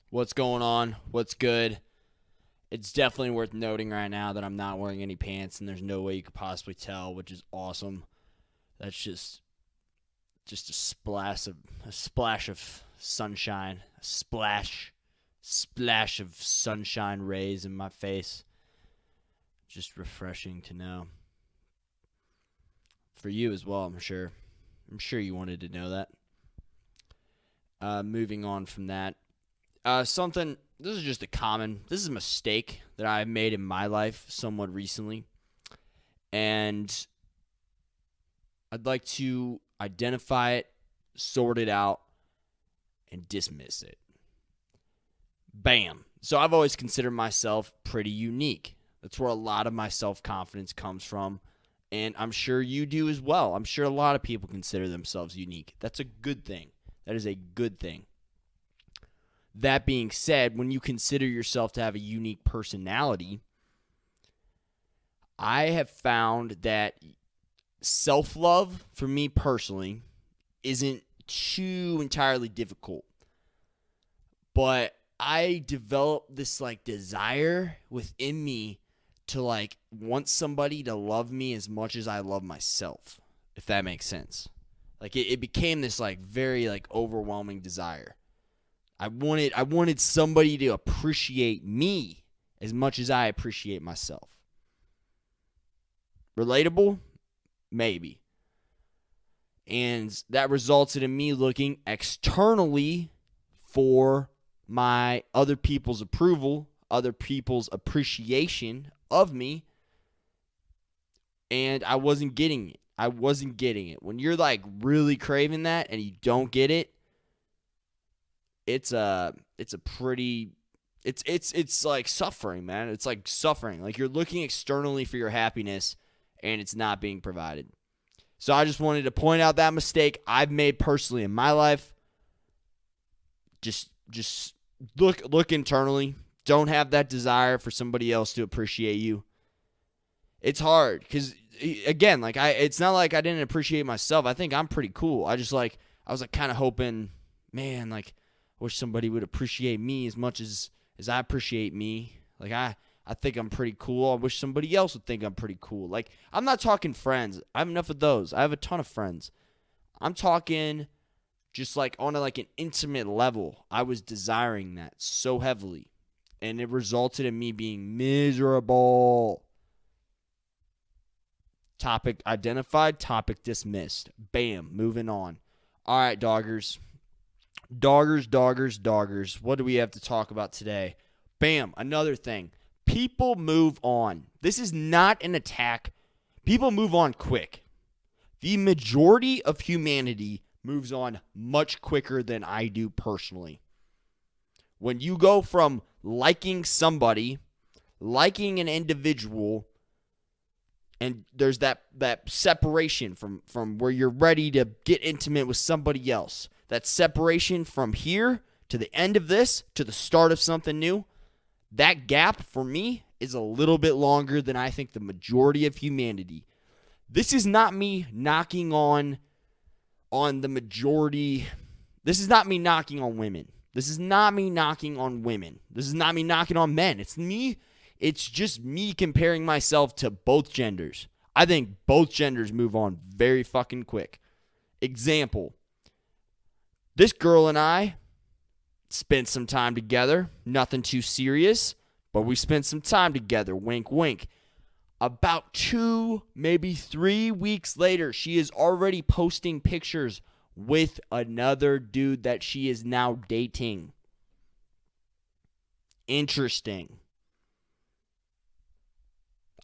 What's going on? What's good? It's definitely worth noting right now that I'm not wearing any pants and there's no way you could possibly tell, which is awesome. That's just a splash of sunshine, a splash of sunshine rays in my face. Just refreshing to know. For you as well, I'm sure. I'm sure you wanted to know that. Moving on from that. This is a mistake that I've made in my life somewhat recently. And I'd like to identify it, sort it out, and dismiss it. Bam. So I've always considered myself pretty unique. That's where a lot of my self-confidence comes from. And I'm sure you do as well. I'm sure a lot of people consider themselves unique. That's a good thing. That is a good thing. That being said, when you consider yourself to have a unique personality, I have found that self-love, for me personally, isn't too entirely difficult. But I developed this desire within me to want somebody to love me as much as I love myself, if that makes sense. It became this very overwhelming desire. I wanted somebody to appreciate me as much as I appreciate myself. Relatable? Maybe. And that resulted in me looking externally for my other people's approval, other people's appreciation of me, and I wasn't getting it. When you're really craving that and you don't get it, it's like suffering, man. It's like suffering. Like you're looking externally for your happiness and it's not being provided. So I just wanted to point out that mistake I've made personally in my life. Just look internally. Don't have that desire for somebody else to appreciate you. It's hard because, again, it's not like I didn't appreciate myself. I think I'm pretty cool. I was kind of hoping, man, I wish somebody would appreciate me as much as I appreciate me. I think I'm pretty cool. I wish somebody else would think I'm pretty cool. I'm not talking friends. I have enough of those. I have a ton of friends. I'm talking just on an intimate level. I was desiring that so heavily. And it resulted in me being miserable. Topic identified, topic dismissed. Bam, moving on. All right, doggers. Doggers. What do we have to talk about today? Bam, another thing. People move on. This is not an attack. People move on quick. The majority of humanity moves on much quicker than I do personally. When you go from liking somebody, liking an individual, and there's that separation from where you're ready to get intimate with somebody else. That separation from here to the end of this to the start of something new, that gap for me is a little bit longer than I think the majority of humanity. This is not me knocking on the majority. This is not me knocking on women. This is not me knocking on women. This is not me knocking on men. It's just me comparing myself to both genders. I think both genders move on very fucking quick. Example. This girl and I spent some time together. Nothing too serious, but we spent some time together. Wink, wink. About 2, maybe 3 weeks later, she is already posting pictures with another dude that she is now dating. Interesting.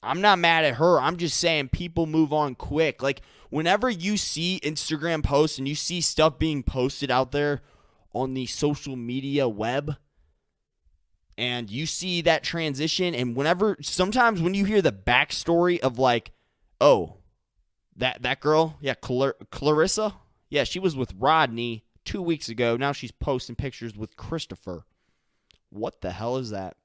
I'm not mad at her. I'm just saying people move on quick. Whenever you see Instagram posts and you see stuff being posted out there on the social media web, and you see that transition, and sometimes when you hear the backstory of that girl, yeah, Clarissa, yeah, she was with Rodney 2 weeks ago. Now she's posting pictures with Christopher. What the hell is that?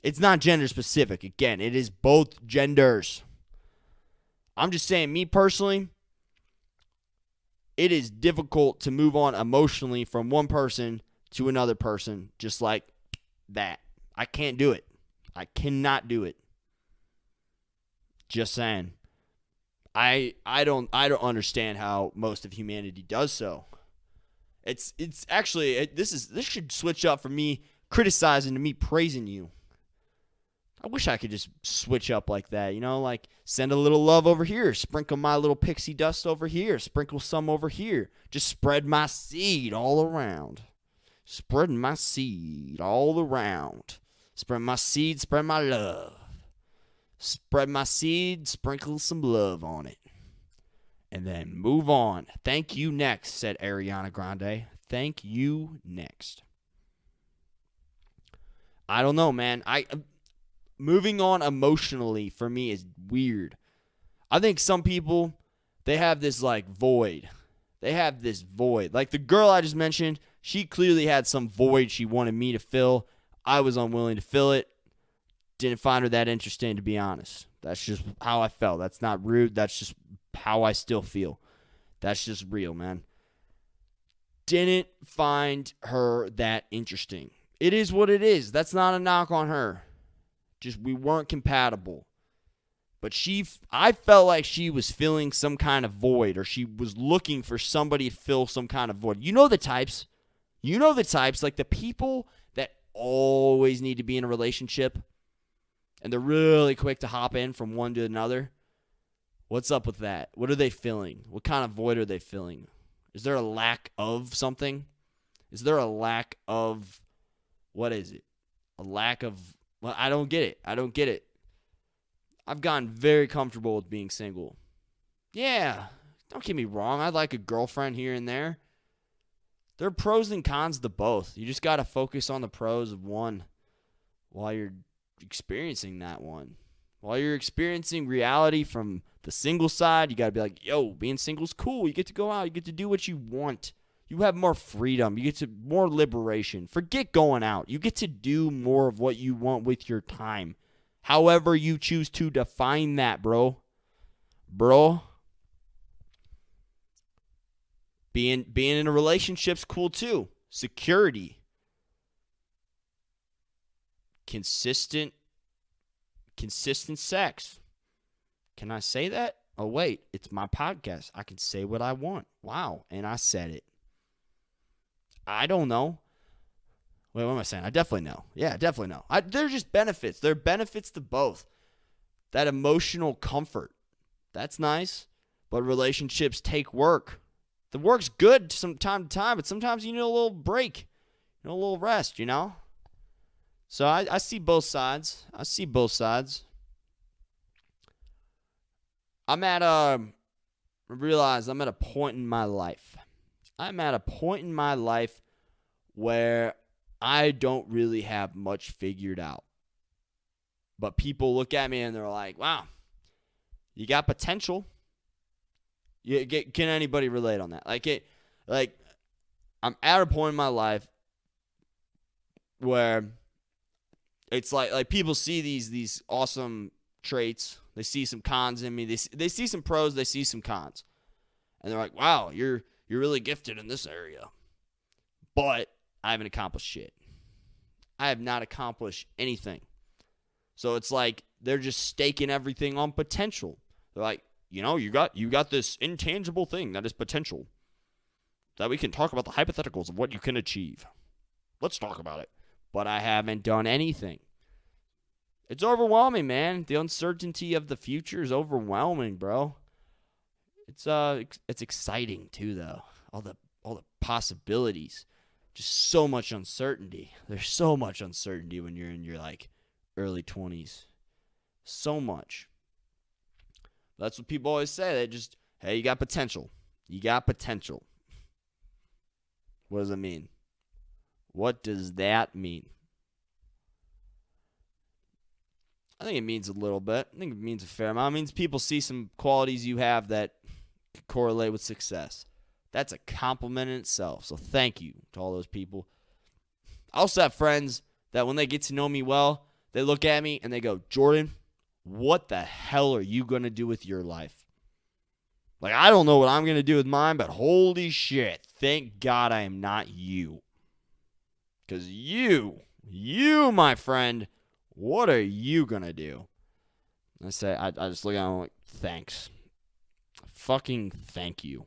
It's not gender specific. Again, it is both genders. I'm just saying, me personally, it is difficult to move on emotionally from one person to another person just like that. I can't do it. I cannot do it. Just saying. I don't understand how most of humanity does so. It's actually this should switch up from me criticizing to me praising you. I wish I could just switch up like that, like send a little love over here, sprinkle my little pixie dust over here, sprinkle some over here. Just spread my seed all around. Spreading my seed all around. Spread my seed, spread my love. Spread my seed, sprinkle some love on it. And then move on. Thank you next, said Ariana Grande. Thank you next. I don't know, man. Moving on emotionally for me is weird. I think some people, they have this like void. They have this void. Like the girl I just mentioned, she clearly had some void she wanted me to fill. I was unwilling to fill it. Didn't find her that interesting, to be honest. That's just how I felt. That's not rude. That's just how I still feel. That's just real, man. Didn't find her that interesting. It is what it is. That's not a knock on her. Just we weren't compatible. But I felt like she was filling some kind of void, or she was looking for somebody to fill some kind of void. You know the types. Like the people that always need to be in a relationship, and they're really quick to hop in from one to another. What's up with that? What are they filling? What kind of void are they filling? Is there a lack of something? Is there a lack of, what is it? A lack of, well, I don't get it. I've gotten very comfortable with being single. Yeah, don't get me wrong. I'd like a girlfriend here and there. There are pros and cons to both. You just got to focus on the pros of one while you're experiencing that one. While you're experiencing reality from the single side, you got to be like, yo, being single's cool. You get to go out. You get to do what you want. You have more freedom. You get to more liberation. Forget going out. You get to do more of what you want with your time. However you choose to define that, bro. Being in a relationship's cool too. Security. Consistent sex. Can I say that? Oh, wait. It's my podcast. I can say what I want. Wow. And I said it. I don't know. Wait, what am I saying? I definitely know. Yeah, I definitely know. They're just benefits. There are benefits to both. That emotional comfort. That's nice. But relationships take work. The work's good from time to time, but sometimes you need a little break. A little rest, So I see both sides. I realize I'm at a point in my life. Where I don't really have much figured out. But people look at me and they're like, wow, you got potential. Can anybody relate on that? Like I'm at a point in my life where it's like people see these awesome traits. They see some cons in me. They see some pros. They see some cons. And they're like, wow, you're really gifted in this area. But I haven't accomplished shit. I have not accomplished anything. So it's like they're just staking everything on potential. They're like, you got this intangible thing that is potential. That we can talk about the hypotheticals of what you can achieve. Let's talk about it. But I haven't done anything. It's overwhelming, man. The uncertainty of the future is overwhelming, bro. It's exciting too, though. All the possibilities. Just so much uncertainty. There's so much uncertainty when you're in your early 20s. So much. That's what people always say. Hey, you got potential. You got potential. What does it mean? What does that mean? I think it means a little bit. I think it means a fair amount. It means people see some qualities you have that correlate with success. That's a compliment in itself. So thank you to all those people. I also have friends that when they get to know me well, they look at me and they go, Jordan, what the hell are you going to do with your life? I don't know what I'm going to do with mine, but holy shit, thank God I am not you. Because you, my friend, what are you going to do? I just look at him like, thanks. Fucking thank you.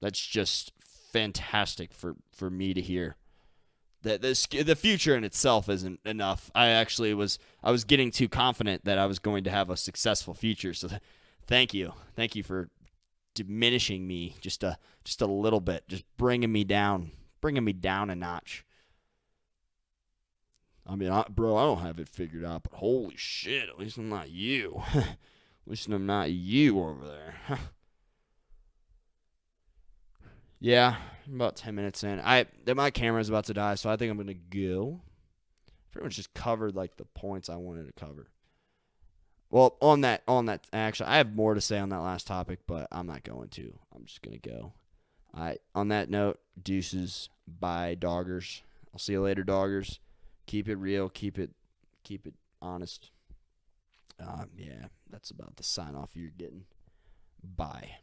That's just fantastic for me to hear. The future in itself isn't enough. I was getting too confident that I was going to have a successful future. So thank you for diminishing me just a little bit, just bringing me down a notch. I mean, bro, I don't have it figured out, but holy shit, at least I'm not you. At least I'm not you over there. Yeah, I'm about 10 minutes in. My camera's about to die, so I think I'm going to go. Pretty much just covered like the points I wanted to cover. Well, on that, actually, I have more to say on that last topic, but I'm not going to. I'm just going to go. All right, on that note, deuces, bye, doggers. I'll see you later, doggers. Keep it real, keep it honest. Yeah, that's about the sign off you're getting. Bye.